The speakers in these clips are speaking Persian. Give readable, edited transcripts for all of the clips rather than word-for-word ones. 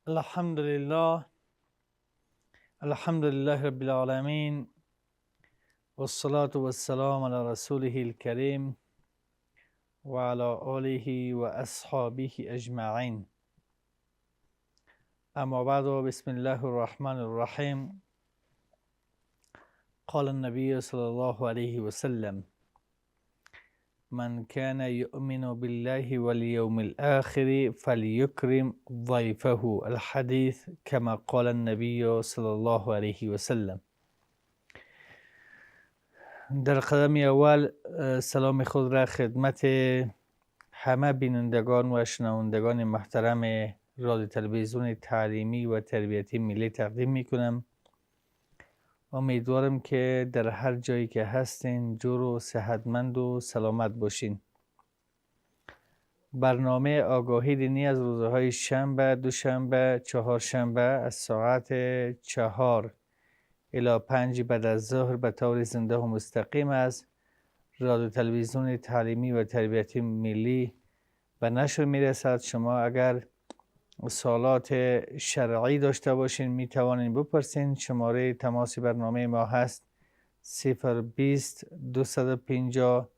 الحمد لله رب العالمين والصلاة والسلام على رسوله الكريم وعلى آله وأصحابه أجمعين. أما بعد، بسم الله الرحمن الرحيم. قال النبي صلى الله عليه وسلم: من كان يؤمن بالله واليوم الآخر فليكرم ضيفه. الحديث كما قال النبي صلى الله عليه وسلم. در قدم اول سلام خود را خدمت همه بینندگان و شنوندگان محترم رادیو تلویزیون تعلیمی و تربیتی ملی تقدیم می کنم. امیدوارم که در هر جایی که هستین جور و صحتمند و سلامت باشین. برنامه آگاهی دینی از روزهای شنبه، دوشنبه، چهارشنبه از ساعت 4 الی 5 بعد از ظهر به طور زنده و مستقیم از رادیو تلویزیون تعلیمی و تربیتی ملی به نشر میرسد. شما اگر سوالات شرعی داشته باشین می توانین بپرسین. شماره تماس برنامه ما هست 020 250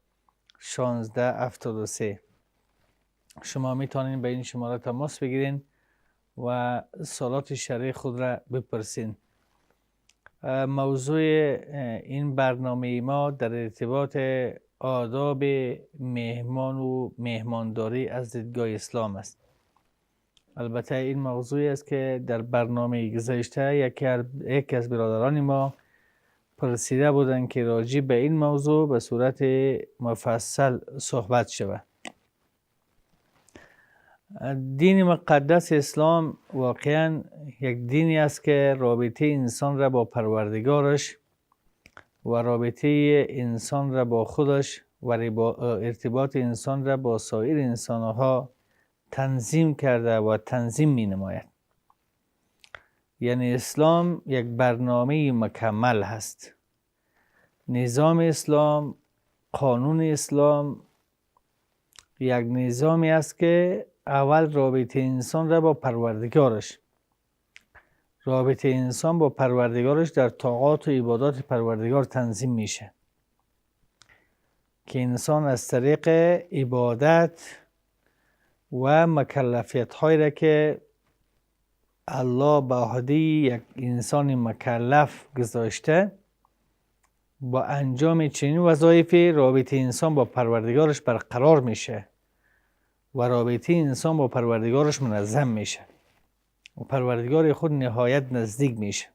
1673. شما می توانین به این شماره تماس بگیرین و سوالات شرعی خود را بپرسین. موضوع این برنامه ما در ارتباط آداب مهمان و مهمانداری از دیدگاه اسلام است. البته این موضوعی است که در برنامه گذشته یکی از برادران ما پرسیده بودند که راجع به این موضوع به صورت مفصل صحبت شود. دین مقدس اسلام واقعا یک دینی است که رابطه انسان را با پروردگارش و رابطه انسان را با خودش و ارتباط انسان را با سایر انسانها تنظیم کرده و تنظیم می نماید. یعنی اسلام یک برنامه مکمل هست. نظام اسلام، قانون اسلام یک نظامی است که اول رابطه انسان را با پروردگارش، رابطه انسان با پروردگارش در طاعات و عبادات پروردگار تنظیم میشه که انسان از طریق عبادت و مکلفیت هایی را که الله به عهده یک انسان مکلف گذاشته با انجام چنین وظایفی رابطه انسان با پروردگارش برقرار میشه و رابطه انسان با پروردگارش منظم میشه و پروردگار خود نهایت نزدیک میشه.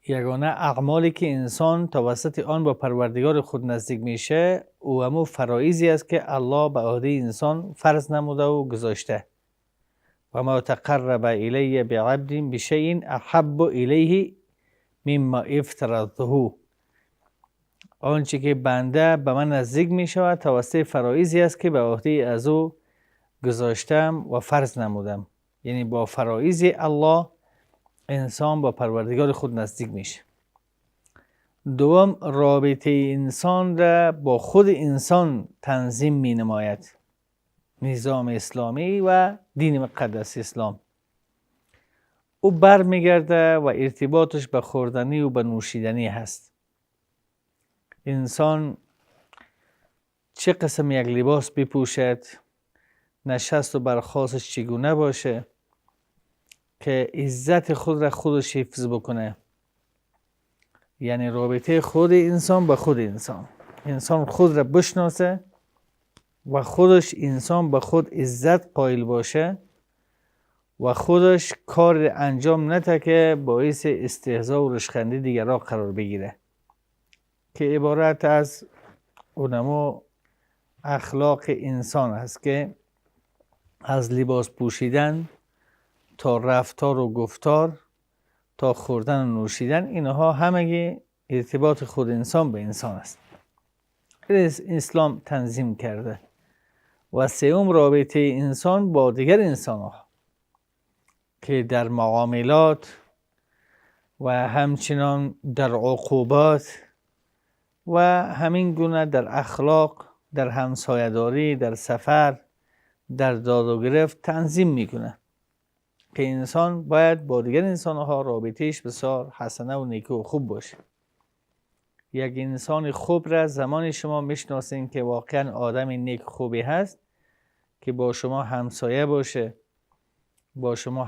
یگانه اعمالی که انسان توسط آن با پروردگار خود نزدیک میشه او همون فرایضی است که الله به عهده انسان فرض نموده و گذاشته. و ما تقرب الی بعبد بشیء احب الیه مما افترضته. آنچه که بنده به من نزدیک می شود توسط فرایضی است که به عهده از او گذاشتم و فرض نمودم. یعنی با فرایض الله انسان با پروردگار خود نزدیک میشه. دوم، رابطه انسان را با خود انسان تنظیم می نماید نظام اسلامی و دین مقدس اسلام. او برمیگرده و ارتباطش به خوردنی و به نوشیدنی هست. انسان چه قسم یک لباس بپوشد، نشست و برخاستش چگونه باشه که عزت خود را خودش حفظ بکنه. یعنی رابطه خود انسان با خود انسان خود را بشناسه و خودش انسان به خود عزت قائل باشه و خودش کار انجام نده که باعث استهزا و رشخندی دیگران قرار بگیره، که عبارت از اونمو اخلاق انسان است که از لباس پوشیدن تا رفتار و گفتار تا خوردن و نوشیدن، اینها همگی ارتباط خود انسان به انسان است. اسلام تنظیم کرده. و سوم، رابطه انسان با دیگر انسان ها که در معاملات و همچنان در عقوبات و همین گونه در اخلاق، در همسایه‌داری، در سفر، در داد و گرفت تنظیم میکنه. که انسان باید با دیگر انسانها رابطهش بسیار حسنه و نیکو و خوب باشه. یک انسان خوب را زمان شما میشناسین که واقعا آدم نیک خوبی هست که با شما همسایه باشه، با شما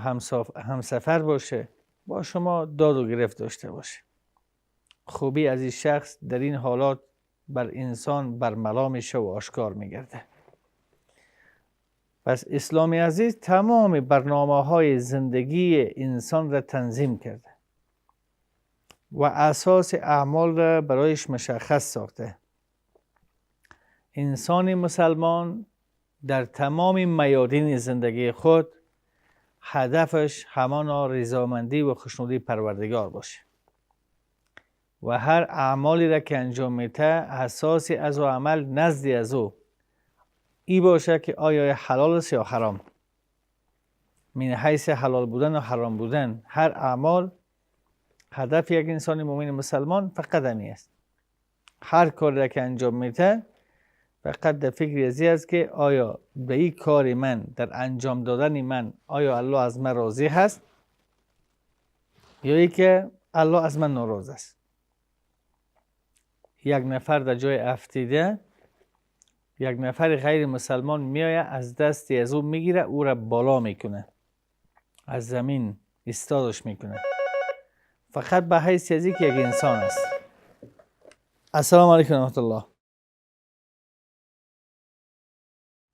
همسفر باشه، با شما داد و گرفت داشته باشه. خوبی از این شخص در این حالات بر انسان برملا میشه و آشکار میگرده. پس اسلام عزیز تمام برنامه‌های زندگی انسان را تنظیم کرده و اساس اعمال را برایش مشخص ساخته. انسان مسلمان در تمام میادین زندگی خود هدفش همانا رضامندی و خوشنودی پروردگار باشه و هر اعمالی را که انجام میده اساسی از او عمل نزدی از او ای باشه که آیا حلال است یا حرام. من حیث حلال بودن و حرام بودن هر اعمال هدف یک انسان مؤمن مسلمان فقط همی است. هر کاری را که انجام میده فقط در فکر ازی است که آیا به این کار من در انجام دادن من آیا الله از من راضی هست یا ای که الله از من ناراض است. یک نفر در جای افتیده یک نفر غیر مسلمان میآید از دستی از او میگیره او را بالا میکنه از زمین استادش میکنه فقط به حیث ازی که یک انسان است. السلام علیکم ورحمت الله.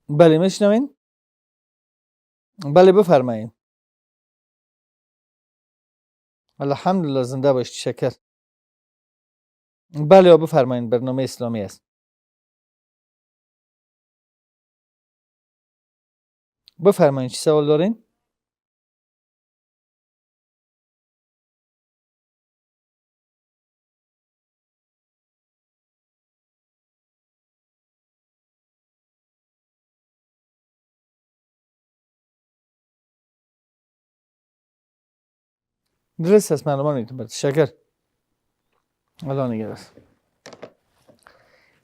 بله میشنوین؟ بله بفرمایید. الحمدلله زنده باشید. شکر. بله بفرمایید. برنامه اسلامی است. بفرمایید چی سوال دارین؟ درست است معلومه. شکر. الله نگهدار.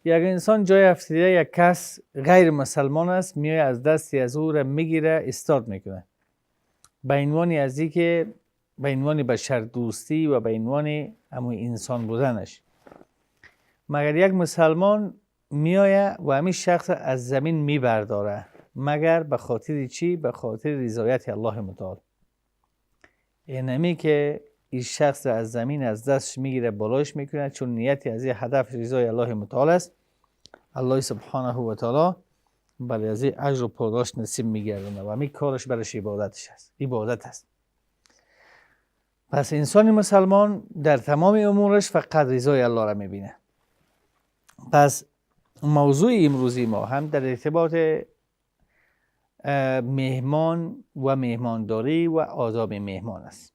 یک انسان جای افتیده یک کس غیر مسلمان است میاد از دستی از او را میگیره استاد میکنه به عنوان از این که به عنوان بشر دوستی و به عنوان همون انسان بودنش. مگر یک مسلمان میآید و همین شخص از زمین میبرداره مگر به خاطر چی؟ به خاطر رضایت الله متعال. اینمی که این شخص از زمین از دستش میگیره بالاش میکنه چون نیتی از این هدف رضای الله متعال است. الله سبحانه و تعالی بله از این اجر و پاداش نصیب میگردونه و همین کارش برش عبادت است. پس انسان مسلمان در تمام امورش فقط رضای الله را میبینه. پس موضوع امروزی ما هم در ارتباط مهمان و مهمانداری و آداب مهمان است.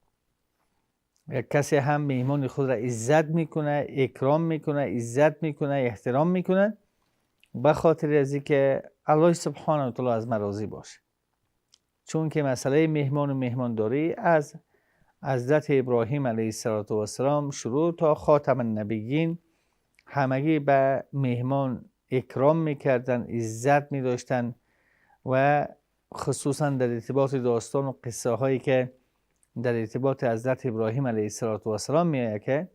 یک کسی هم مهمان خود را عزت میکنه، اکرام میکنه، عزت میکنه، احترام میکنه به خاطر از اینکه الله سبحانه و تعالی از من راضی باشه. چون که مسئله مهمان و مهمانداری از حضرت ابراهیم علیه السلام شروع تا خاتم النبیین همگی به مهمان اکرام میکردن، عزت میداشتن و خصوصا در ارتباط داستان و قصه هایی که در ارتباط حضرت ابراهیم علیه السلام میآید که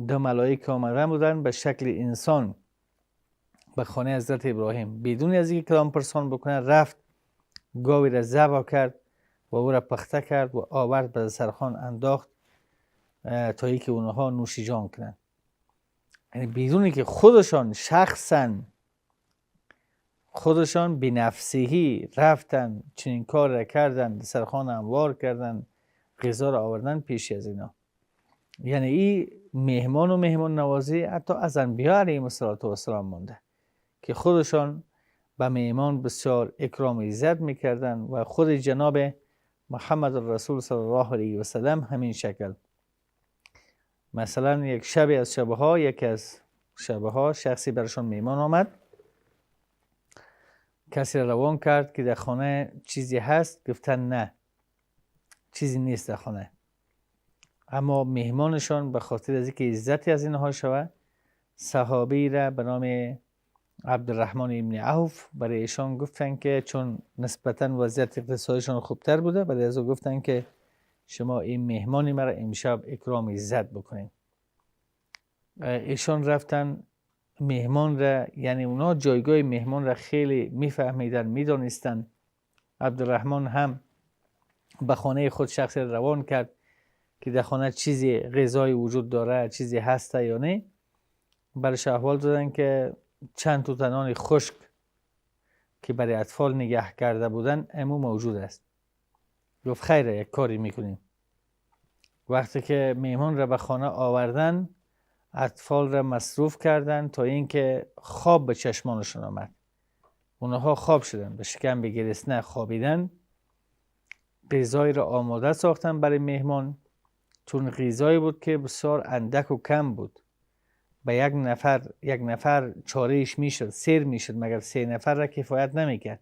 دو ملائکه آمدن بودن به شکل انسان به خانه حضرت ابراهیم بدون از اینکه کلام پرسان بکنه رفت گاوی را ذبح کرد و او را پخته کرد و آورد به دسترخوان انداخت تا اینکه اونها نوش جان کنند. یعنی بدون که خودشان شخصا خودشان بنفسهی رفتن چنین کار را کردن، دسترخوان هموار کردن، غذا را آوردن پیش از اینا. یعنی این مهمان و مهمان نوازی حتی از انبیا علیهم السلام مونده که خودشان به مهمان بسیار اکرام و عزت میکردن و خود جناب محمد رسول صلی الله علیه و سلم همین شکل. مثلا یک شب از شبها یکی از شبها شخصی برشان مهمان آمد، کسی روان کرد که در خانه چیزی هست، گفتن نه چیزی نیست در خانه. اما مهمانشان به خاطر از اینکه عزتی از اینها شود صحابی را به نام عبدالرحمن ابن عوف برای ایشان گفتن که چون نسبتاً وضعیت اقتصادیشان خوبتر بوده، برای از گفتن که شما این مهمانی مرا امشب اکرام عزت بکنین. ایشان رفتن مهمان را، یعنی اونا جایگاه مهمان را خیلی میفهمیدن، میدانستن. عبدالرحمن هم به خانه خود شخص روان کرد که در خانه چیزی غذایی وجود داره، چیزی هسته یا نه. برایش احوال دادن که چند تا نان خشک که برای اطفال نگه کرده بودن امو موجود است. گفت خیره، یک کاری میکنیم. وقتی که مهمان را به خانه آوردن، اطفال را مصروف کردن تا اینکه خواب به چشمانشون آمد. اونها خواب شدن، به شکم به گرسنه خوابیدن. غذایی را آماده ساختن برای مهمان، چون غذایی بود که بسیار اندک و کم بود. به یک نفر چارهش میشد، سیر میشد، مگر 3 نفر را کفایت نمیکرد.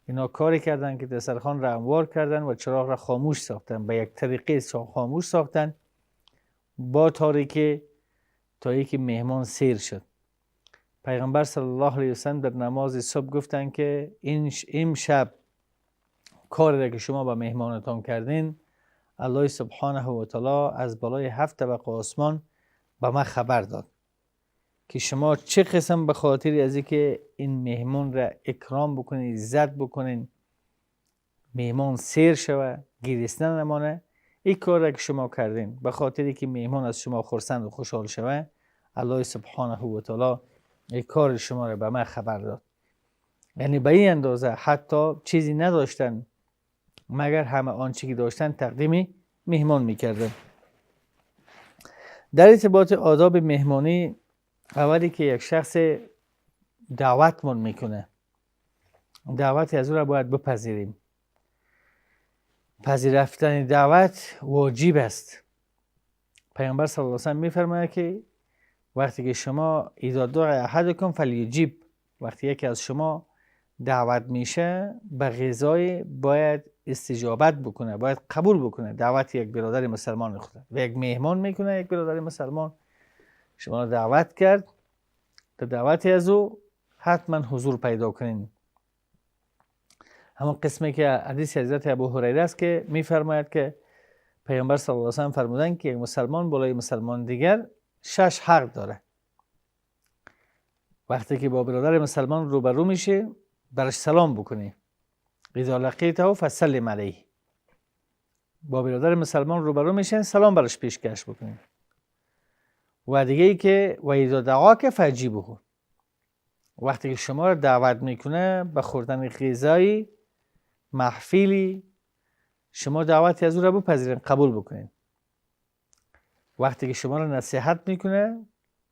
اینا کاری کردن که دسترخوان را هموار کردن و چراغ را خاموش ساختن. به یک طریقه خاموش ساختن با تاریکی تا اینکه مهمان سیر شد. پیغمبر صلی الله علیه و سلم در نماز صبح گفتن که این شب کاری را که شما با مهمانتان کردین، الله سبحانه و تعالی از بالای 7 طبقه آسمان به ما خبر داد که شما چه قسم به خاطر از اینکه این مهمان را اکرام بکنین، عزت بکنین، مهمان سیر شوه، گرسنه نمانه. این کار را که شما کردین به خاطر که مهمان از شما خرسند و خوشحال شوه، الله سبحانه و تعالی این کار شما را به ما خبر داد. یعنی به این اندازه حتی چیزی نداشتن مگر همه آنچه که داشتن تقدیم مهمان میکردن. در ارتباط آداب مهمانی، اولی که یک شخص دعوتمون میکنه، دعوت از او را باید بپذیریم. پذیرفتن دعوت واجب است. پیامبر صلی الله علیه و سلم میفرماید که وقتی که شما اذا دعا احدکم فلیجیب، وقتی یکی از شما دعوت میشه به غذای باید استجابت بکنه، باید قبول بکنه. دعوت یک برادر مسلمان خود و یک مهمان میکنه، یک برادر مسلمان شما دعوت کرد، در دعوت از او حتما حضور پیدا کنین. همون قسمی که حدیث حضرت ابو هریره است که میفرماید که پیامبر صلی الله علیه و سلم فرمودن که یک مسلمان بالای مسلمان دیگر 6 حق داره. وقتی که با برادر مسلمان روبرو میشه برش سلام بکنی. اذا لقیته فسلم علیه. با برادر مسلمان روبرو میشن سلام برش پیشکش بکنی. و دیگه ای که و اذا دعاک فاجیبه، وقتی که شما رو دعوت میکنه به خوردن غذایی محفلی، شما دعوتی از او را بپذیرین، قبول بکنین. وقتی که شما رو نصیحت میکنه،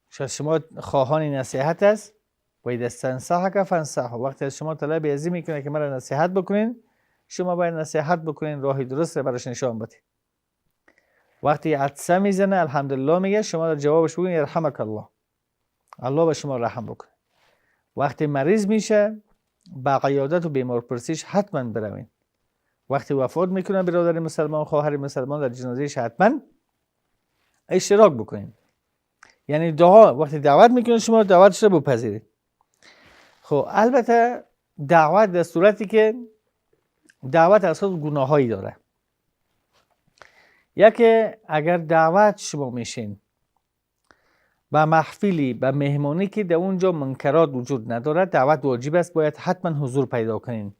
شاید شما خواهان نصیحت است، و اذا استنصحک فانصحه، وقتی از شما طلب ازی میکنه که مرا نصیحت بکنین، شما باید نصیحت بکنین، راه درست رو براش نشان بدین. وقتی عطسه میزنه الحمدلله میگه، شما در جوابش بگین یرحمک الله، الله به شما رحم بکنه. وقتی مریض میشه با عیادت و بیمار پرسیش حتما بروین. وقتی وفات میکنه برادر مسلمان، خواهر مسلمان، در جنازهش حتما اشتراک بکنین. یعنی دعا، وقتی دعوت میکنه شما دعوتش رو بپذیرید. خب البته دعوت در صورتی که دعوت اصلا گناهایی داره. یکی اگر دعوت شما میشین به محفلی، به مهمانی که در اونجا منکرات وجود نداره، دعوت واجب است، باید حتما حضور پیدا کنین.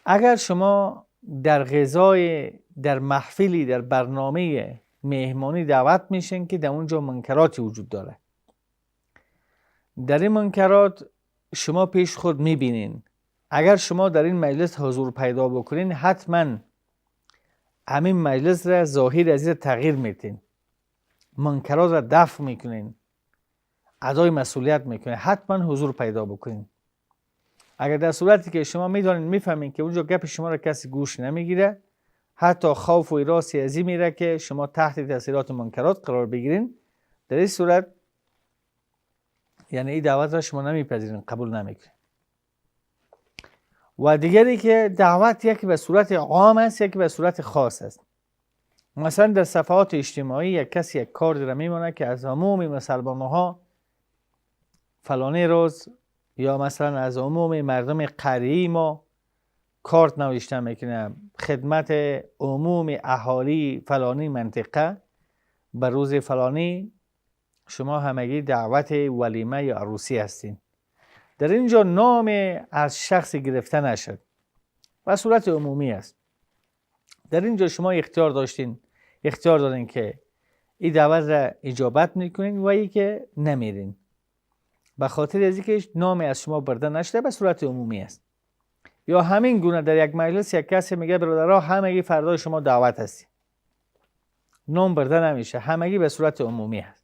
اگر شما در غذای، در محفلی، در برنامه مهمانی دعوت میشین که در اونجا منکراتی وجود داره، در این منکرات شما پیش خود میبینین، اگر شما در این مجلس حضور پیدا بکنین، حتما همین مجلس را ظاهر از این تغییر میتین، منکرات را دفع میکنین، ادای مسئولیت میکنین، حتما حضور پیدا بکنین. اگر در صورتی که شما میدانین، میفهمین که اونجا گپ شما را کسی گوش نمیگیره، حتی خوف و هراسی از این میره که شما تحت تاثیرات منکرات قرار بگیرین، در این صورت یعنی این دعوت را شما نمیپذیرین، قبول نمیکنین. و دیگری که دعوت یکی به صورت عام است، یکی به صورت خاص است. مثلا در صفحات اجتماعی یک کسی یک کار را میمونه که از عموم مسلمان‌ها فلانی روز یا مثلا از عموم مردم قریه ما کارت نوشته میکنه خدمت عموم اهالی فلانی منطقه به روز فلانی شما همگی دعوت ولیمه یا عروسی هستین. در اینجا نام از شخصی گرفته نشد و صورت عمومی است. در اینجا شما اختیار دارین که این دعوت را اجابت میکنین و ای که نمیرین، به خاطر از اینکه نام از شما برده نشده به صورت عمومی است. یا همین گونه در یک مجلس یک کسی میگه برادرها همگی فردا شما دعوت هستی، نام برده نمیشه، همگی به صورت عمومی است.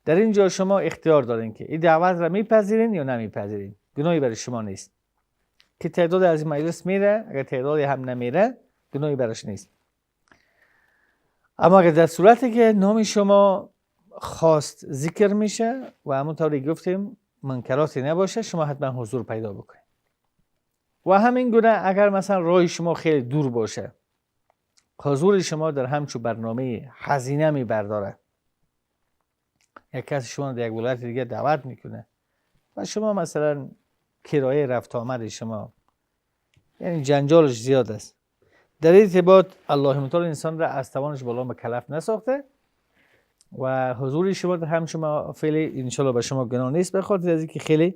در اینجا شما اختیار دارین که این دعوت را میپذیرین یا نمیپذیرین، گناهی برای شما نیست. که تعداد از این مجلس میره، اگر تعدادی هم نمیره گناهی برش نیست. اما اگر در صورتی که نام شما خواست ذکر میشه و همونطوری گفتیم منکراتی نباشه، شما حتما حضور پیدا بکنید. و همین گونه اگر مثلا راه شما خیلی دور باشه، حضور شما در همچو برنامه هزینه میبرداره. یک کسی شما در یک ولایت دیگه دعوت میکنه و شما مثلا کرایه رفت آمد شما، یعنی جنجالش زیاد است. در این ارتباط الله متعال انسان را از توانش بالا مکلف نساخته و حضور شما در همچو محافل انشالله به شما گناه نیست، به خاطر از اینکه خیلی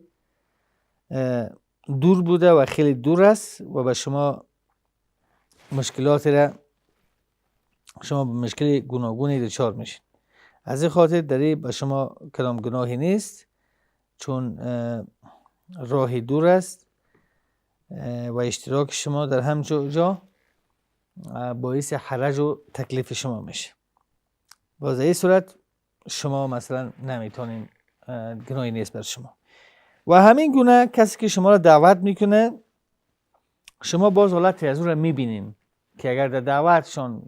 دور بوده و خیلی دور است و به شما مشکلات را شما به مشکل گوناگونی دچار میشین. از این خاطر دری به شما کدام گناهی نیست، چون راهی دور است و اشتراک شما در همچو جا باعث حرج و تکلیف شما میشه. باز این صورت شما مثلا نمیتونین، گناهی نیست بر شما. و همین گونه کسی که شما را دعوت میکنه، شما باز حالتی از اون را میبینین که اگر در دعوتشون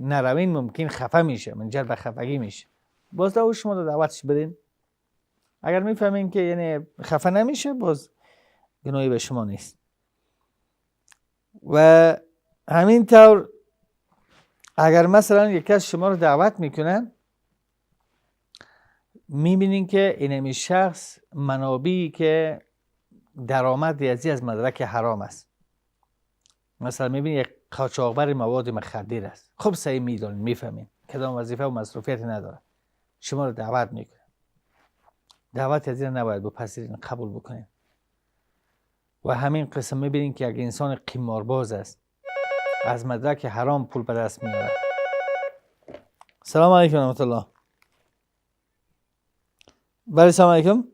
نروین ممکن خفه میشه، منجر به خفگی میشه. باز در شما در دعوتش برین، اگر میفهمین که یعنی خفه نمیشه، باز گناهی به شما نیست. و همین طور اگر مثلا یک کس شما رو دعوت میکنه، میبینین که این شخص منابعی که درآمد ریاضی از مدرک حرام است. مثلا میبینین یک قاچاقبر مواد مخدر است. خب صحیح میدونین، میفهمین کدام وظیفه و مصروفیتی نداره، شما رو دعوت میکنه. دعوت از این نباید بپذیرین، قبول بکنین. و همین قسم میبینین که یک انسان قمارباز است، از مدرک حرام پول به دست میاره. سلام علیکم و رحمت الله. بله سلام علیکم.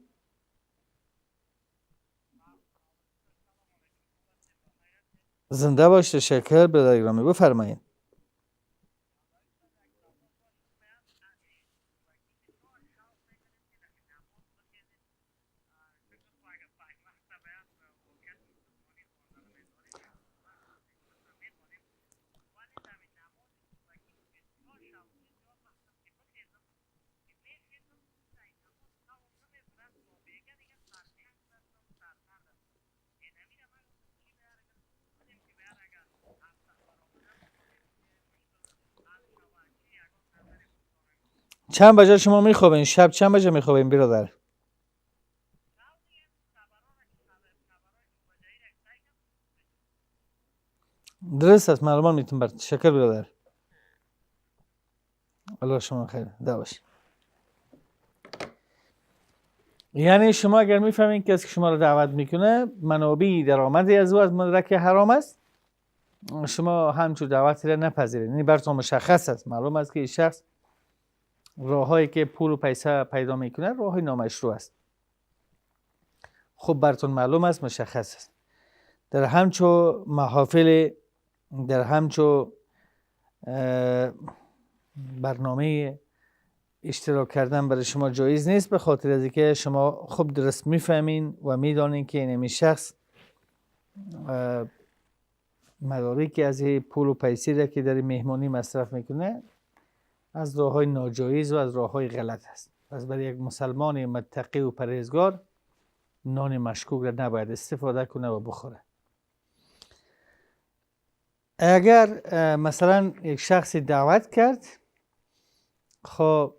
زنده باش، تشکر برادر گرامی، بفرمایید. چند بجه شما میخوابین؟ شب چند بجه میخوابین برادر؟ درست است، معلومات میتونم برد. تشکر برادر. الله شما خیر ده باشید. یعنی شما اگر میفهمین که کسی که شما رو دعوت میکنه منابعی درآمدی از او از مدرک حرام است، شما همچون دعوتی را نپذیرید. یعنی براتون مشخص است، معلوم است که این شخص راههایی که پول و پیسه پیدا میکنه راهی نامشروع است. خب براتون معلوم است، مشخص است. در همچون محافل، در همچون برنامه اشتراک کردن برای شما جایز نیست، به خاطر از اینکه شما خوب درست میفهمین و میدانین که این شخص مدارکی از پول و پیسه را که در مهمانی مصرف میکنه از راه‌های ناجایز و از راه‌های غلط است. پس برای یک مسلمان متقی و پرهیزگار نان مشکوک را نباید استفاده کنه و بخوره. اگر مثلا یک شخصی دعوت کرد، خب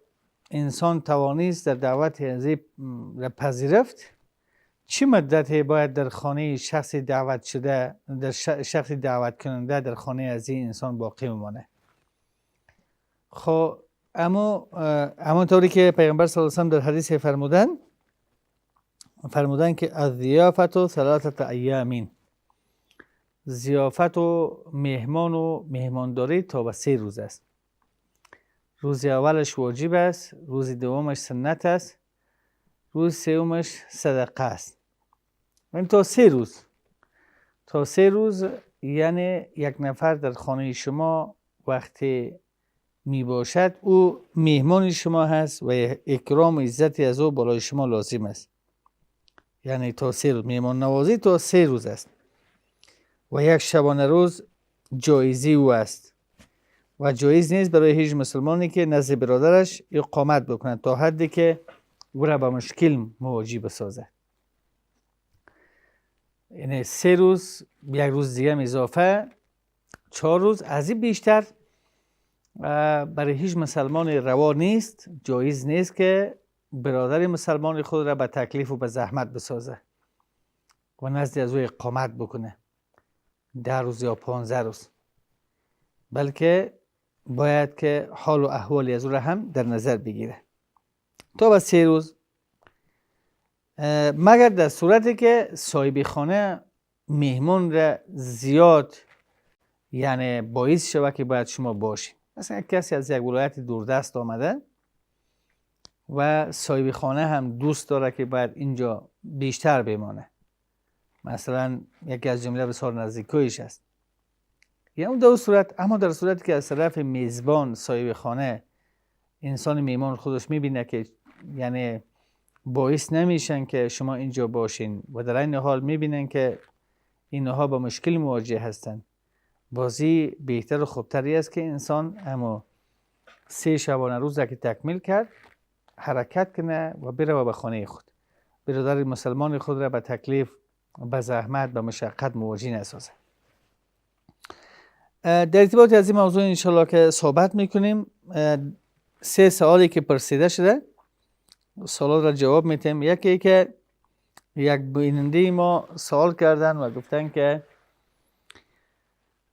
انسان توانست در دعوت هذه را پذیرفت، چه مدتی باید در خانه شخص دعوت شده، در شخص دعوت کننده در خانه از این انسان باقی میمانه؟ خب اما طوری که پیغمبر صلی الله علیه و آله در حدیث فرمودن که الضیافت و ثلاثه ایامین، ضیافت و مهمانداری تا به 3 روز است. روز اولش واجب است، روز دومش سنت است، روز سومش صدقه است. این تا 3 روز، تا 3 روز یعنی یک نفر در خانه شما وقتی می باشد او مهمان شما هست و اکرام و عزتی از او بالای شما لازم است. یعنی تا 3 روز مهمان نوازی تا 3 روز است و یک شبانه روز جایزی او است و جایز نیست برای هیچ مسلمانی که نزد برادرش اقامت بکند تا حدی که او را به مشکل مواجه بسازد. یعنی 3 روز، یک روز دیگه اضافه 4 روز. از این بیشتر برای هیچ مسلمان روا نیست، جایز نیست که برادر مسلمان خود را به تکلیف و به زحمت بسازه و نزد از او اقامت بکنه 10 روز یا 15 روز، بلکه باید که حال و احوالی از او را هم در نظر بگیره تا به 3 روز، مگر در صورتی که صاحب خانه مهمان را زیاد یعنی باعث شود که باید شما باشید. مثلا کسی از یک ولایت دوردست آمده و صاحب خانه هم دوست داره که باید اینجا بیشتر بمانه، مثلا یکی از جمله بسیار نزدیکایش است، یعنی در صورت، اما در صورتی که از طرف میزبان صاحب خانه انسان میهمان خودش میبینه که یعنی باعث نمیشن که شما اینجا باشین و در این حال میبینن که اینها با مشکل مواجه هستن، بازی بهتر و خوبتری است که انسان اما 3 شبانه روز که تکمیل کرد حرکت کنه و بره و به خانه خود، برادر مسلمان خود را به تکلیف، به زحمت، به مشقت مواجه نسازه. در ارتباط از این موضوع انشالله که صحبت میکنیم. 3 سوالی که پرسیده شده، سوال را جواب میتیم. یکی که یک بیننده ما سوال کردن و گفتن که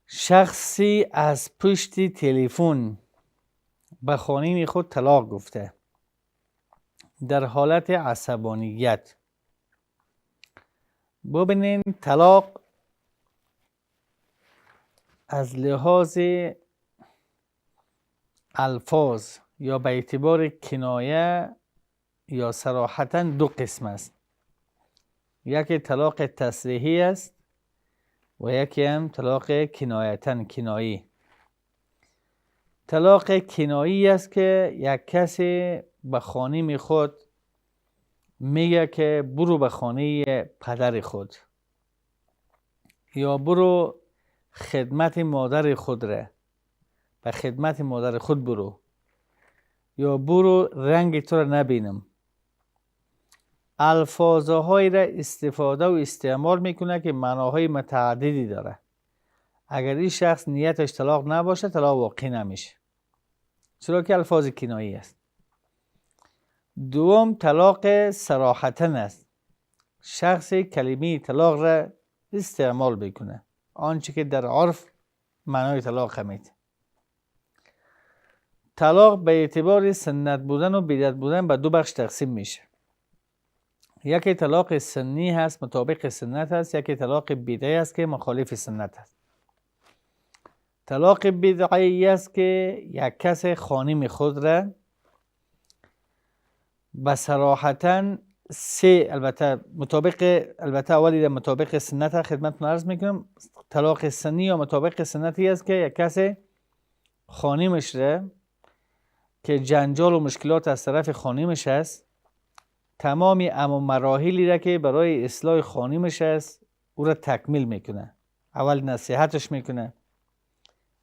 شخصی از پشت تلفن به خانه خود طلاق گفته در حالت عصبانیت. ببینین طلاق از لحاظ الفاظ یا به اعتبار کنایه یا صراحتاً 2 قسم است. یکی طلاق تصریحی است و یکی هم طلاق کنایتاً کنایی. طلاق کنایی است که یک کسی به خانه خود میگه که برو به خانه پدر خود، یا برو خدمت مادر خود را، به خدمت مادر خود برو، یا برو رنگ تو را نبینم. الفاظهای را استفاده و استعمال میکنه که معناهای متعددی داره. اگر این شخص نیتش طلاق نباشه طلاق واقع نمیشه، چرا که الفاظ کنایی است. دوم طلاق صراحتاً است. شخص کلمه طلاق را استعمال بکنه، آنچه که در عرف معنای طلاق میده. طلاق به اعتبار سنت بودن و بدعت بودن به 2 بخش تقسیم میشه. یکی طلاق سنی هست، مطابق سنت هست، یکی طلاق بدعی است که مخالف سنت هست. طلاق بدعی است که یک کس خانم خود را به صراحتاً 3 البته اولی در مطابق سنت خدمتتون عرض میکنم. طلاق سنی یا مطابق سنتی است که یک کس خانمش را که جنجال و مشکلات از طرف خانمش است، تمامی مراحلی را که برای اصلاح خانمش است او را تکمیل میکنه. اول نصیحتش میکنه،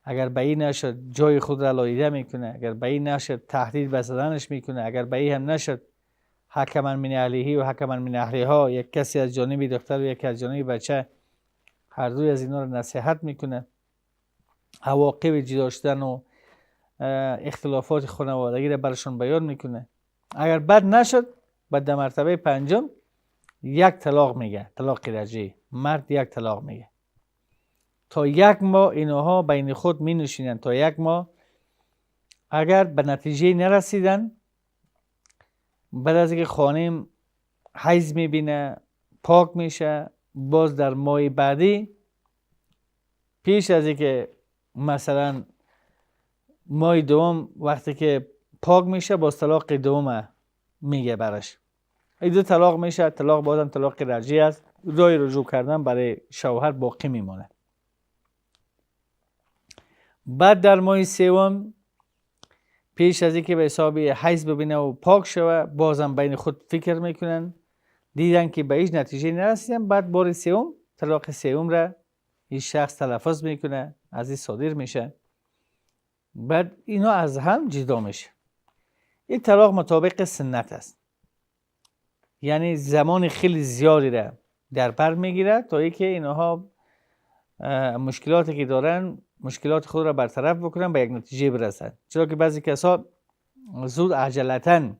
اگر به این نشد جای خود را لاییده میکنه، اگر به این نشد تهدید به زدنش میکنه، اگر به این هم نشد حکما من اهلیه و حکما من اهلیها، یک کسی از جانب دختر و یک از جانب بچه، هر دوی از اینا را نصیحت میکنه. عواقب جدا شدن و اختلافات خانوادگی را برشان بیان میکنه. اگر بد نشد بعد در مرتبه پنجم یک طلاق میگه، طلاق رجعی. مرد یک طلاق میگه. تا یک ماه اینها بین خود می نشینن. تا یک ماه اگر به نتیجه نرسیدن، بعد از اینکه خانم حیض میبینه پاک میشه، باز در ماه بعدی پیش از اینکه مثلا ماه دوم وقتی که پاک میشه باز طلاق دوم میگه برش. این دو طلاق میشه. طلاق بازم طلاق رجعی است. راه رجوع کردن برای شوهر باقی میمونه. بعد در ماه سوم پیش از اینکه به حساب حیض ببینه و پاک شوه بازم بین خود فکر میکنن، دیدن که به هیچ نتیجه نرسیدن، بعد بار سوم طلاق سوم را این شخص تلفظ میکنه، از این صادر میشه. بعد اینا از هم جدا میشه. این طلاق مطابق سنت است، یعنی زمان خیلی زیادی را در بر میگیره تا اینکه اینها مشکلاتی که دارن مشکلات خود را برطرف بکنن، به یک نتیجه برسن. چرا که بعضی کسا زود عجلتاً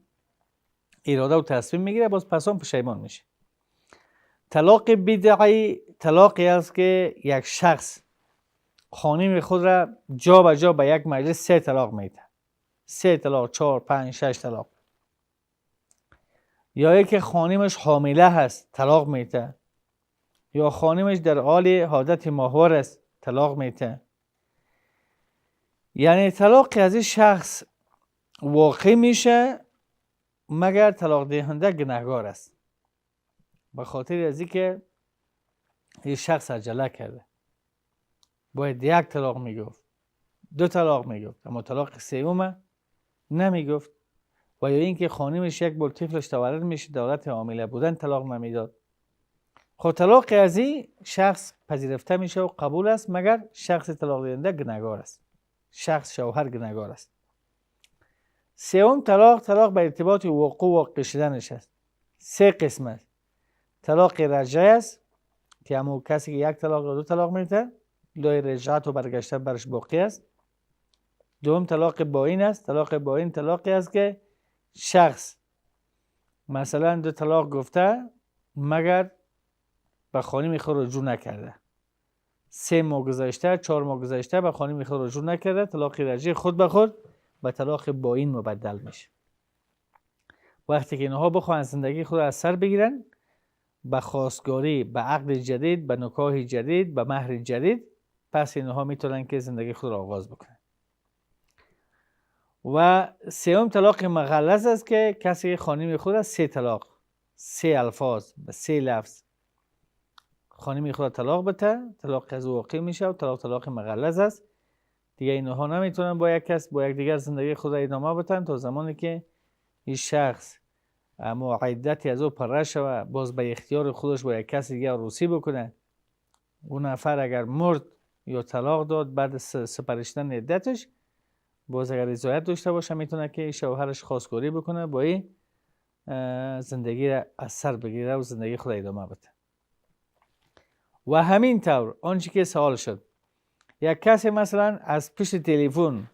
اراده و تصمیم میگیره، باز پسان پشیمان میشه. طلاق بدعی طلاقی است که یک شخص خانم خود را جا به جا به یک مجلس 3 طلاق میده. 3 طلاق، 4، 5، 6 طلاق. یا اینکه خانمش حامله هست طلاق میده، یا خانمش در حال حالت ماهوار است طلاق میده. یعنی طلاق از این شخص واقع میشه مگر طلاق دهنده گناهکار است، به خاطر از اینکه این شخص عجله کرده. باید یک طلاق میگفت، 2 طلاق میگفت، اما طلاق سوم نمیگفت. و یا اینکه خانمش یک بار طفلش تولد میشه دولت حامله بودن طلاق نمیداد. خب طلاق از این شخص پذیرفته میشه و قبول است مگر شخص طلاق دهنده گناهکار است، شخص شوهر گناهکار است. سوم طلاق به ارتباط وقوع واقع شدنش است. 3 قسم است. طلاق رجعی است که همون کسی که یک طلاق یا 2 طلاق میده، لای رجعت و برگشتن برش باقی است. دوم طلاق باین است. طلاق باین طلاقی است که شخص مثلا 2 طلاق گفته مگر به خانم خود رجوع نکرده، 3 ماه گذشته، 4 ماه گذشته به خانم خود رجوع نکرده، طلاق رجعی خود به خود به طلاق باین مبدل میشه. وقتی که اینها بخواهند زندگی خود از سر بگیرن، به خواستگاری، به عقد جدید، به نکاح جدید، به مهر جدید، پس اینها میتونن که زندگی خود را آغاز بکنن. و سوم طلاق مغلظ است که کسی خانم خود را 3 طلاق، 3 الفاظ به 3 لفظ خانم خود طلاق بده، طلاق از واقع میشه و طلاق مغلظ است. دیگه اینها نمیتونن با یک کس با یک دیگر زندگی خود را ادامه بدن تا زمانی که این شخص عدتی از او پره شوه، باز به اختیار خودش با یک کس دیگه عروسی بکنه. اون نفر اگر مرد یا طلاق داد بعد سپرشتن عدتش، باز اگر رضایت داشته باشه میتونه که شوهرش خواستگاری بکنه، با این زندگی را از سر بگیره و زندگی خود ادامه بده. و همین طور آنچه که سوال شد، یک کسی مثلا از پشت تلفن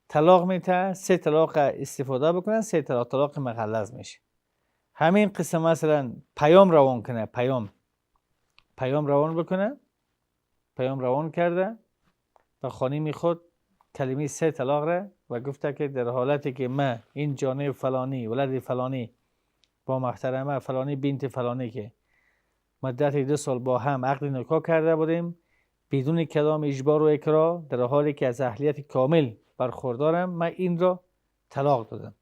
طلاق میده، 3 طلاق استفاده بکنن، 3 طلاق مغلظ میشه. همین قسم مثلا پیام روان کنه، پیام روان بکنه، پیام روان کرده و خانم خود کلمه 3 طلاق را و گفته که در حالتی که من این جانب فلانی ولد فلانی با محترمه فلانی بنت فلانی که مدت 2 سال با هم عقد نکاح کرده بودیم بدون کدام اجبار و اکراه، در حالی که از اهلیت کامل برخوردارم، من این را طلاق دادم.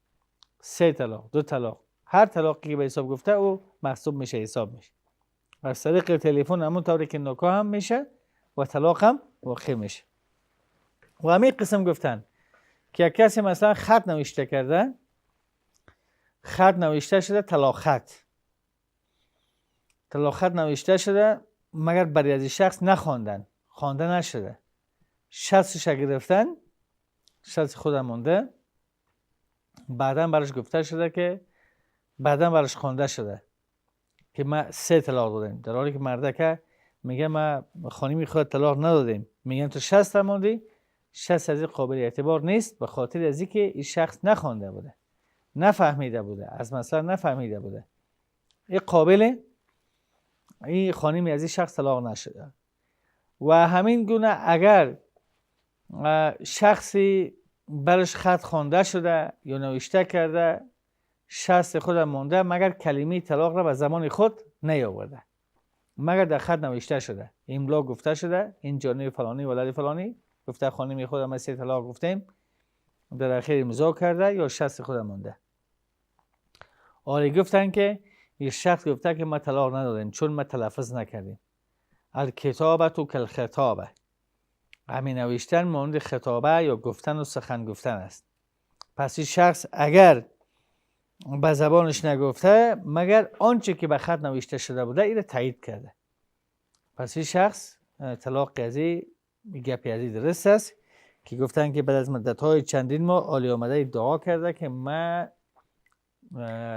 3 طلاق، 2 طلاق، هر طلاقی که به حساب گفته او محسوب میشه، حساب میشه. از طریق تلفن همون طوری که نکاح هم میشه و طلاق هم واقع میشه. و همین قسم گفتن که کسی مثلا خط نوشته کرده، خط نوشته شده طلاق خط نوشته شده مگر برای از شخص نخواندن، خوانده نشده، شخصش گرفتن، شخص خودم مونده، بعدا برش گفته شده که بعدا برش خوانده شده که ما 3 طلاق دادیم، در حالی که مرده که میگه ما خانمی خود طلاق ندادیم، میگن تو 60 موندی، شخص از این قابل اعتبار نیست به خاطر از اینکه این شخص نخوانده بوده، نفهمیده بوده، از مسئله نفهمیده بوده. این قابل این خانمی از این شخص طلاق نشده. و همین گونه اگر شخصی برش خط خوانده شده یا نوشته کرده، شخص خود مونده مگر کلمه طلاق را به زمان خود نیاورده، مگر در خط نوشته شده، املا گفته شده این جانب فلانی ولد فلانی گفته خانمی خود ما سه طلاق گفتیم، در اخیر امضا کرده یا شخص خود مونده. آری گفتن که یه شخص گفته که ما طلاق ندادیم چون ما تلفظ نکردیم. الکتابه تو کل خطابه، همین نوشتن مانند خطابه یا گفتن و سخن گفتن است. پس این شخص اگر به زبانش نگفته مگر آنچه که به خط نوشته شده بوده این تایید کرده، پس این شخص طلاق قضیه گپی ازی درست است که گفتن که بعد از مدت‌های چندین ماه عالی آمده دعا کرده که من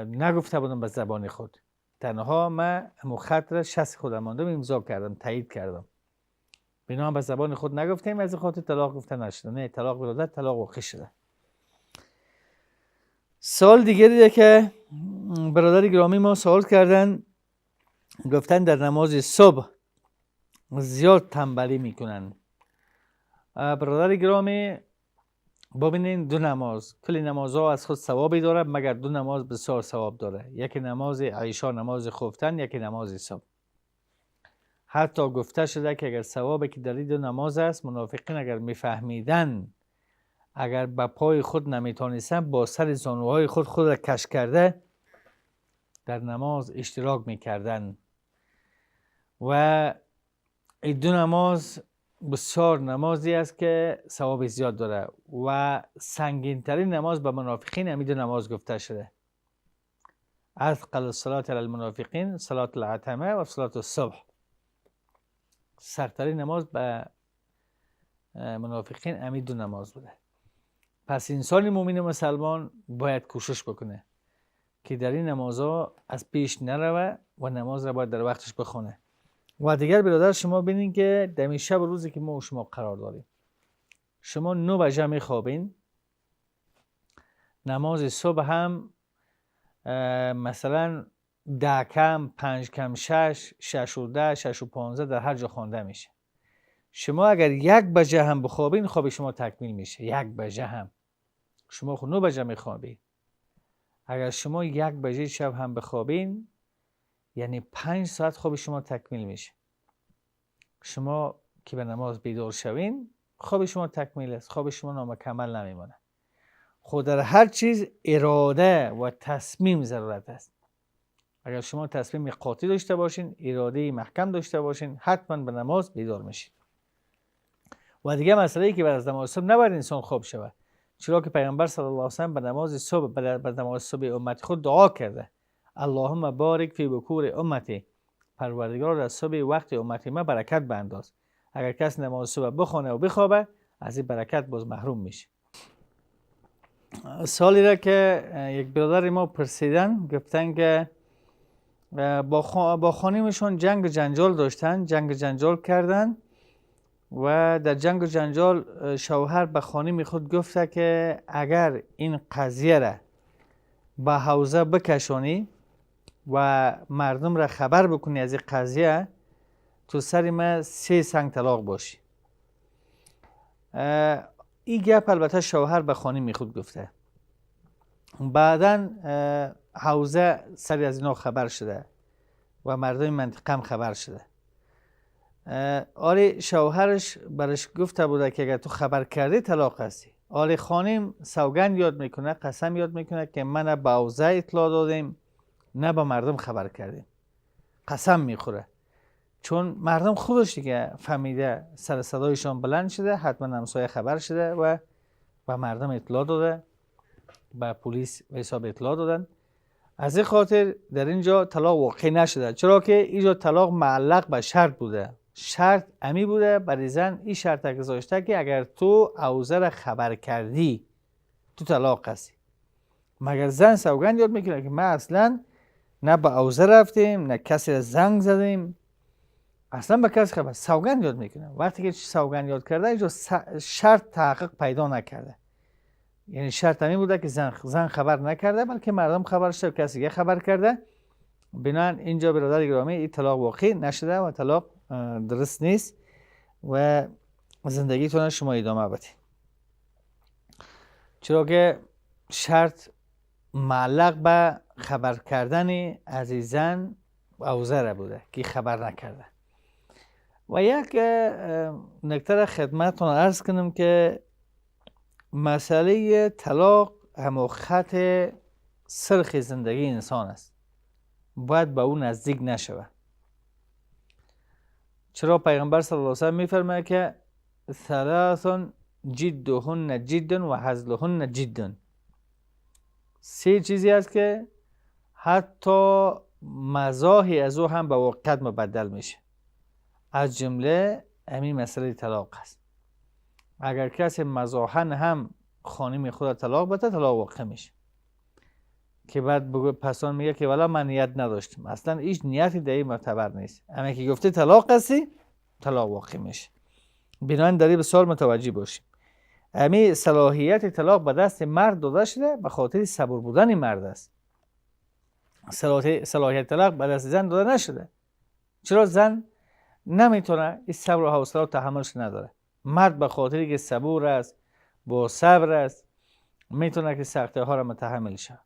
نگفته بودم به زبان خود، تنها من همون خط را شخص خودم ماندم امضا کردم تایید کردم، بنا به زبان خود نگفتیم از خاطر طلاق گفته نشده. نه، طلاق برادر طلاق واقع شده. سوال دیگری که برادر گرامی ما سوال کردن، گفتن در نماز صبح زیاد تنبلی میکنن. برادر گرامی ببینین دو نماز، کل نمازها از خود ثوابی داره مگر دو نماز بسیار ثواب داره، یکی نماز عشا نماز خفتن، یکی نماز صبح. حتی گفته شده که اگر ثوابی که در این دو نماز است منافقین اگر میفهمیدن اگر به پای خود نمیتونستن با سر زانوهای خود را کش کرده در نماز اشتراک میکردن. و این دو نماز بسیار نمازی است که ثواب زیاد داره و سنگین ترین نماز به منافقین همین دو نماز گفته شده. اثقل الصلاة علی المنافقین صلاة العتمه و صلاة الصبح. سخت‌ترین نماز به منافقین همین دو نماز بوده. پس انسان مومن مسلمان باید کوشش بکنه که در این نمازها از پیش نروه و نماز را باید در وقتش بخونه. و دیگر برادر شما ببینید که در شب روزی که ما و شما قرار داریم، شما 9 بجه میخوابین، نماز صبح هم مثلا 10 کم 5 کم 6 6 و 10 6 و 15 در هر جا خوانده میشه. شما اگر 1 بجه هم بخوابین خواب شما تکمیل میشه. 1 بجه هم شما خود 9 بجه میخوابین، اگر شما 1 بجه شب هم بخوابین یعنی 5 ساعت خواب شما تکمیل میشه. شما که به نماز بیدار شوین خواب شما تکمیل است، خواب شما نامکمل نمیمونه. خود در هر چیز اراده و تصمیم ضرورت است. اگر شما تصمیم قاطع داشته باشین، اراده محکم داشته باشین، حتما به نماز بیدار میشین. و دیگه مسئله ای که بعد از نماز صبح نباید انسان خواب شود، چرا که پیغمبر صلی الله علیه و سلم به نماز صبح بعد نماز صبح امت خود دعا کرده اللهم بارک فی بکور امتی، پروردگار در صبح وقت امت ما برکت بانداز. اگر کس نماز صبح بخونه و بخوابه از این برکت باز محروم میشه. سوالی را که یک برادر ما پرسیدن، گفتن که با خانمشون جنگ جنجال داشتن، جنگ جنجال کردن و در جنگ جنجال شوهر به خانم خود گفته که اگر این قضیه را به حوزه بکشانی و مردم را خبر بکنی از این قضیه تو سر ما 3 سنگ طلاق باشی. این گپ البته شوهر به خانم خود گفته. بعداً حوزه سری از اینا خبر شده و مردم منطقه هم خبر شده. آره شوهرش برش گفته بوده که اگر تو خبر کردی طلاق هستی. آره خانم سوگند یاد میکنه، قسم یاد میکنه که من نه به حوزه اطلاع دادیم نه به مردم خبر کردیم. قسم میخوره چون مردم خودش دیگه فهمیده سر صدایشان بلند شده، حتما همسایه خبر شده و به مردم اطلاع داده، به پلیس و حساب اطلاع دادن. از این خاطر در اینجا طلاق واقع نشده، چرا که اینجا طلاق معلق به شرط بوده. شرط امی بوده برای زن، این شرط گذاشته که اگر تو حوزه را خبر کردی تو طلاق هستی. مگر زن سوگند یاد میکنه که ما اصلا نه به حوزه رفتیم نه کسی را زنگ زدیم اصلا به کسی خبر سوگند یاد میکنه. وقتی که سوگند یاد کرده اینجا شرط تحقق پیدا نکرده. یعنی شرط همین بوده که زن خبر نکرده بلکه مردم خبر شده، کسی دیگه خبر کرده. بنابراین اینجا برادر گرامی این طلاق واقعی نشده و طلاق درست نیست و زندگیتون شما ادامه بدید. چرا که شرط معلق به خبر کردن از زن او زره بوده که خبر نکرده. و یک نکته را خدمتتون عرض کنم که مسئله طلاق همو خط سرخ زندگی انسان است، باید به اون نزدیک نشود. چرا پیغمبر صلی الله علیه و سلم میفرماید که ثلاث جدهن جد و هزلهن جد. سه چیزی است که حتی مزاحی از او هم به واقعیت مبدل میشه. از جمله همین مسئله طلاق است. اگر کسی مزاحاً هم خانم خود طلاق بده، طلاق واقع میشه. که بعد پسان میگه که والا من نیت نداشتم. اصلا هیچ نیتی در این معتبر نیست. اما که گفته طلاق هستی، طلاق واقع میشه. بنابراین در این بسیار متوجه باشیم. امی صلاحیت طلاق به دست مرد داده شده به خاطر صبور بودن مرد است. صلاحیت طلاق به دست زن داده نشده. چرا زن نمیتونه این صبر و حوصله و تحملش نداره. مرد به خاطری که صبور است، با صبر است، میتونه که سختی ها را متحمل شه.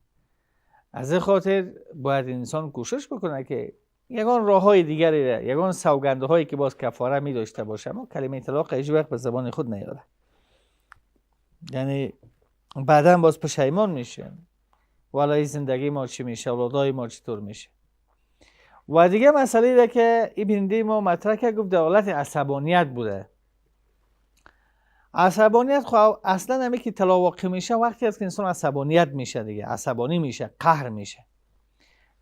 از این خاطر باید انسان کوشش بکنه که یگان راه های دیگری را، یگان سوگنده هایی که باز کفاره می داشته باشه، اما کلمه طلاق هیچ وقت به زبان خود نیاره. یعنی بعدا باز پشیمان میشه. والا زندگی ما چی میشه، اولادای ما چطور میشه. و دیگه مسئله ده که این بیننده ما مطرح که گفت دولت عصبانیت بوده. عصبانیت خب اصلا همی که طلاق واقع میشه وقتی است که انسان عصبانیت میشه دیگه، عصبانی میشه، قهر میشه.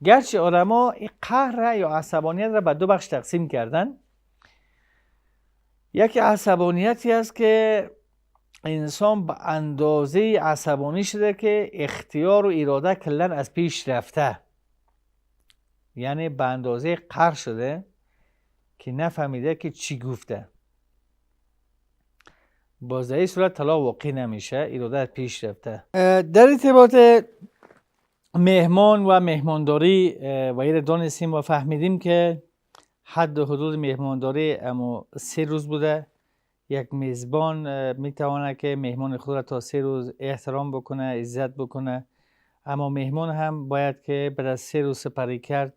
گرچه علما این قهر یا عصبانیت را به دو بخش تقسیم کردن. یکی عصبانیتی است که انسان به اندازه عصبانی شده که اختیار و اراده کلا از پیش رفته. یعنی به اندازه قهر شده که نفهمیده که چی گفته. باز در این صورت طلاق واقع نمیشه، اراده از پیش رفته. در ارتباط مهمان و مهمانداری و این دانستیم و فهمیدیم که حد و حدود مهمانداری اما 3 روز بوده. یک میزبان میتواند که مهمان خود را تا 3 روز احترام بکنه، عزت بکنه، اما مهمان هم باید که بعد از 3 روز سپری کرد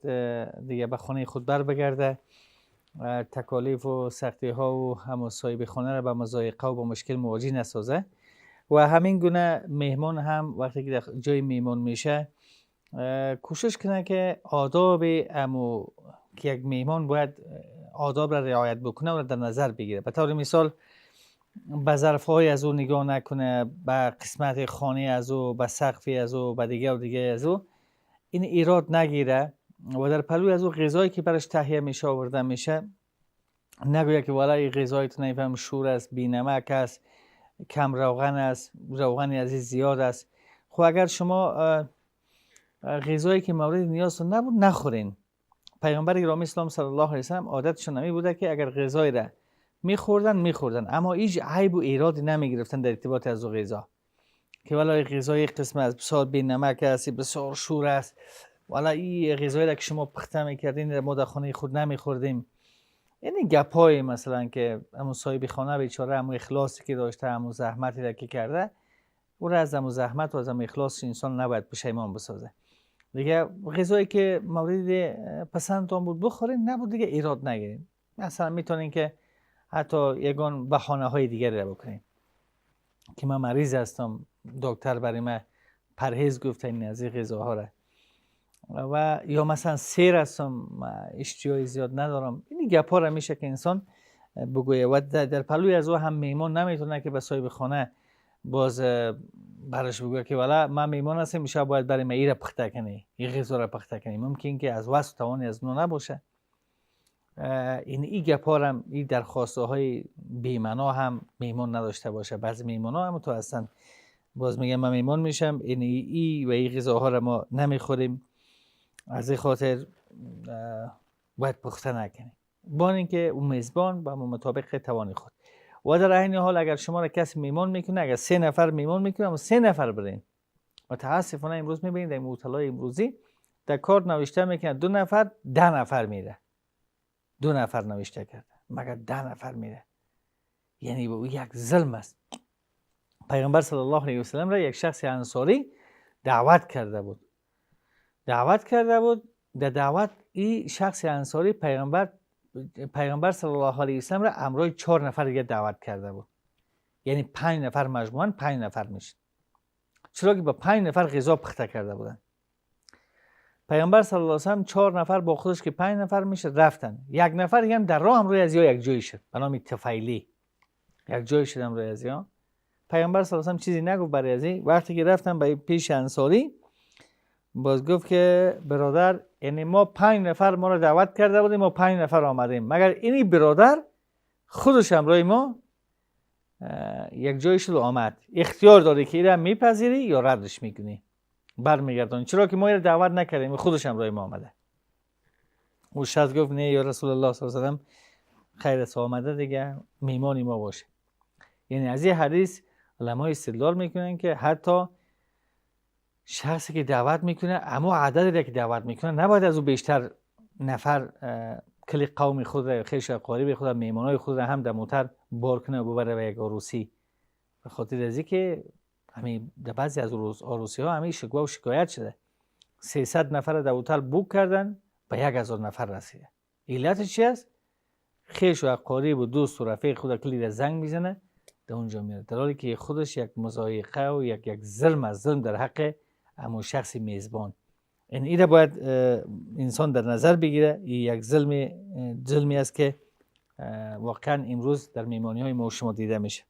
دیگه به خانه خود بر بگرده. تکالیف و سختی ها و هم صاحب خانه را به مضایقه و با مشکل مواجه نسازه. و همین گونه مهمان هم وقتی که در جای مهمان میشه کوشش کنه که آداب امو که یک مهمان باید آداب را رعایت بکنه و را در نظر بگیره. به طور مثال به ظرف‌های از او نگاه نکنه، به قسمت خانه از او، به سقفی از او، به دیگه و دیگه از او این ایراد نگیره و در پلوی از او غذایی که برش تهیه میشه آورده میشه نگویه که والا این غذای تو نمیفهم شور است، بی نمک است، کم روغن است، روغنی از این زیاد است. خب اگر شما غذایی که مورد نیاز نبود نخورین. پیامبر گرامی اسلام صلی الله علیه و سلم عادتشون نمی بوده که اگر غذایی را میخوردن اما هیچ عیب و ایرادی نمیگرفتن در ارتباط از غذا که والا غذای قسم از بسیار بی نمک است، بسیار شور است، والا این غذایی را که شما پخته میکردین ما در خانه خود نمیخوردیم. یعنی گپای مثلا که همون صاحب خانه بیچاره همون اخلاصی که داشته، همون زحمتی را که کرده، او را از همون زحمت و از همون اخلاص انسان نباید پشیمان بسازه. دیگه غذایی که مورد پسندتان بود بخورین، نبود دیگه ایراد نگیرین. مثلا میتونین که حتی یگان بهانه های دیگری را بکنین که من مریض هستم، دکتر برای من پرهیز گفته این از این غذاها را، و یا مثلا سیر هستم اشتیای زیاد ندارم. این گپا را میشه که انسان بگویه و در پلوی از او هم میمون نمیتونه که به صاحب خانه باز برش بگویه که والا من میمون هستم میشه باید برای من این را پخته کنی، این غذا را پخته کنی. ممکن که از وسط توانی از نو نباشه. این گپا را این درخواسته های بی‌معنا هم میمون نداشته باشه. بعضی میمونا هم تو هستن باز میگم من میمون میشم این و این غذاها را ما نمیخوریم، از این خاطر باید پخته نکنیم. با اینکه اون میزبان با مطابق توان خود. و در عین حال اگر شما را کسی میمون میکنه، اگر 3 نفر میمون میکنه اما 3 نفر برین، متاسفانه امروز میبینید در هتل‌های امروزی در کارت نوشته میکنه 2 نفر 10 نفر میره، 2 نفر نوشته کرده مگر 10 نفر میره، یعنی او یک ظلم است. پیغمبر صلی الله علیه و سلم را یک شخص انصاری دعوت کرده بود. در دعوت این شخص انصاری پیغمبر صلی الله علیه و سلم را همراه 4 نفر دیگه دعوت کرده بود. یعنی 5 نفر مجموعاً 5 نفر میشه. چرا که با 5 نفر غذا پخته کرده بودن. پیغمبر صلی الله علیه و سلم 4 نفر با خودش که 5 نفر میشه رفتن. 1 نفر هم در راه همراه از یک جایی شد به نام طفیلی. یک جایی شد همراه از یا. پیغمبر صلی الله علیه و سلم چیزی نگفت برای ازی. وقتی که رفتن به پیش انصاری باز گفت که برادر، یعنی ما 5 نفر ما را دعوت کرده بودیم، ما 5 نفر آمدیم، مگر اینی برادر خودش همراه ما یک جایی شد آمد، اختیار داری که ایره میپذیری یا ردش میکنی، برمیگردانی، چرا که ما ایره دعوت نکردیم، خودش همراه ما آمده. او شخص گفت نه یا رسول الله صلی الله علیه و سلم، خیر است آمده دیگه، میمانی ما باشه. یعنی از این حدیث علمای استدلال میکنن که حتی شخصی که دعوت میکنه اما عددی که دعوت میکنه نباید از او بیشتر نفر کلی قوم خود را، خیش قریب خود را، میمانای خود را هم در موتر بار کنه و ببره به یک عروسی. به خاطر از اینکه همین در بعضی از عروسی ها همین شکوه و شکایت شده 300 نفر در هتل بوک کردن به 1000 نفر رسیده. علت چی است؟ خیش و قریب و دوست و رفیق خود کلی را زنگ میزنه در اونجا میره، در حالی که خودش یک مضایقه و یک ظلم در حق همون شخص میزبان. این را باید انسان در نظر بگیره. یک ظلمی است که واقعا امروز در میمانی های ما شما دیده میشه.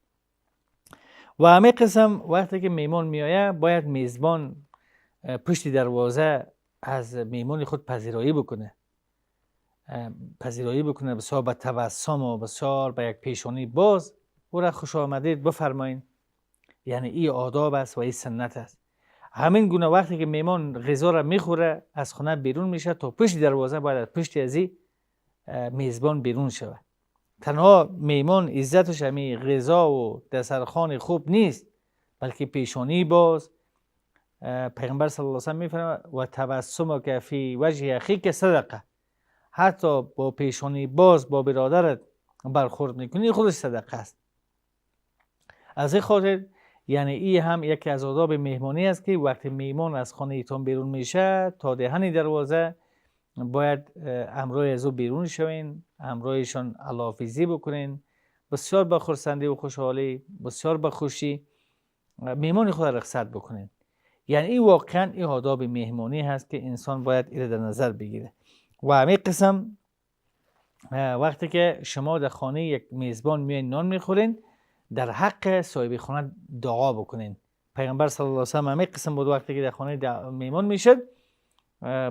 و همه قسم وقتی که میمان میآید باید میزبان پشت دروازه از میمان خود پذیرایی بکنه بسیار با تبسم و بسیار با یک پیشانی باز او را خوش آمدید بفرمایید. یعنی این آداب است و این سنت است. همین گونه وقتی که میمان غذا را میخوره از خانه بیرون میشه تا پشت دروازه باید از پشت ازی میزبان بیرون شود. تنها میمان عزتش همین غذا و دسترخوان خوب نیست، بلکه پیشانی باز. پیغمبر صلی الله علیه و سلم میفرماید و تبسمک فی وجه اخیک صدقه، حتی با پیشانی باز با برادرت برخورد میکنی خودش صدقه است. از این خاطر یعنی این هم یکی از آداب مهمانی است که وقتی میمان از خانه ایتان بیرون میشه تا دهن دروازه باید همراه از او بیرون شوین، همراهشان علافیزی بکنین، بسیار با خرسندی و خوشحالی، بسیار با خوشی میمان خود رخصت بکنین. یعنی این واقعا این آداب مهمانی هست که انسان باید این در نظر بگیره. و همین قسم وقتی که شما در خانه یک میزبان میایین نان میخورین، در حق صاحب خانه دعا بکنین. پیغمبر صلی الله علیه و سلم همین قسم بود وقتی که در خانه میمون میشد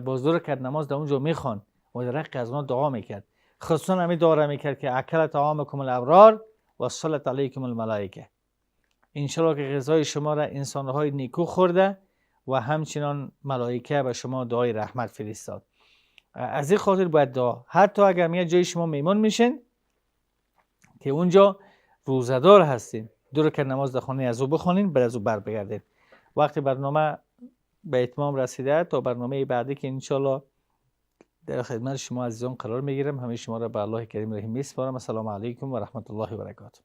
باز دور کرد نماز در اونجا میخوان و در حق از اونها دعا میکرد. خصوصا همین دعا میکرد که اکل طعامکم الابرار و صلت علیکم الملائکه، انشالله که غذای شما را انسانهای نیکو خورده و همچنان ملائکه به شما دعای رحمت فرستاد. از این خاطر باید دعا، حتی اگر میاد جای شما میمون میشین که اونجا روزدار هستین، دور که نماز در خانه از او بخونین، بعد از او بر بگردین. وقتی برنامه به اتمام رسیده تا برنامه بعدی که انشالله در خدمت شما عزیزان قرار میگیرم، همه شما را به الله کریم رحیم میسپارم. السلام علیکم و رحمت الله و برکاته.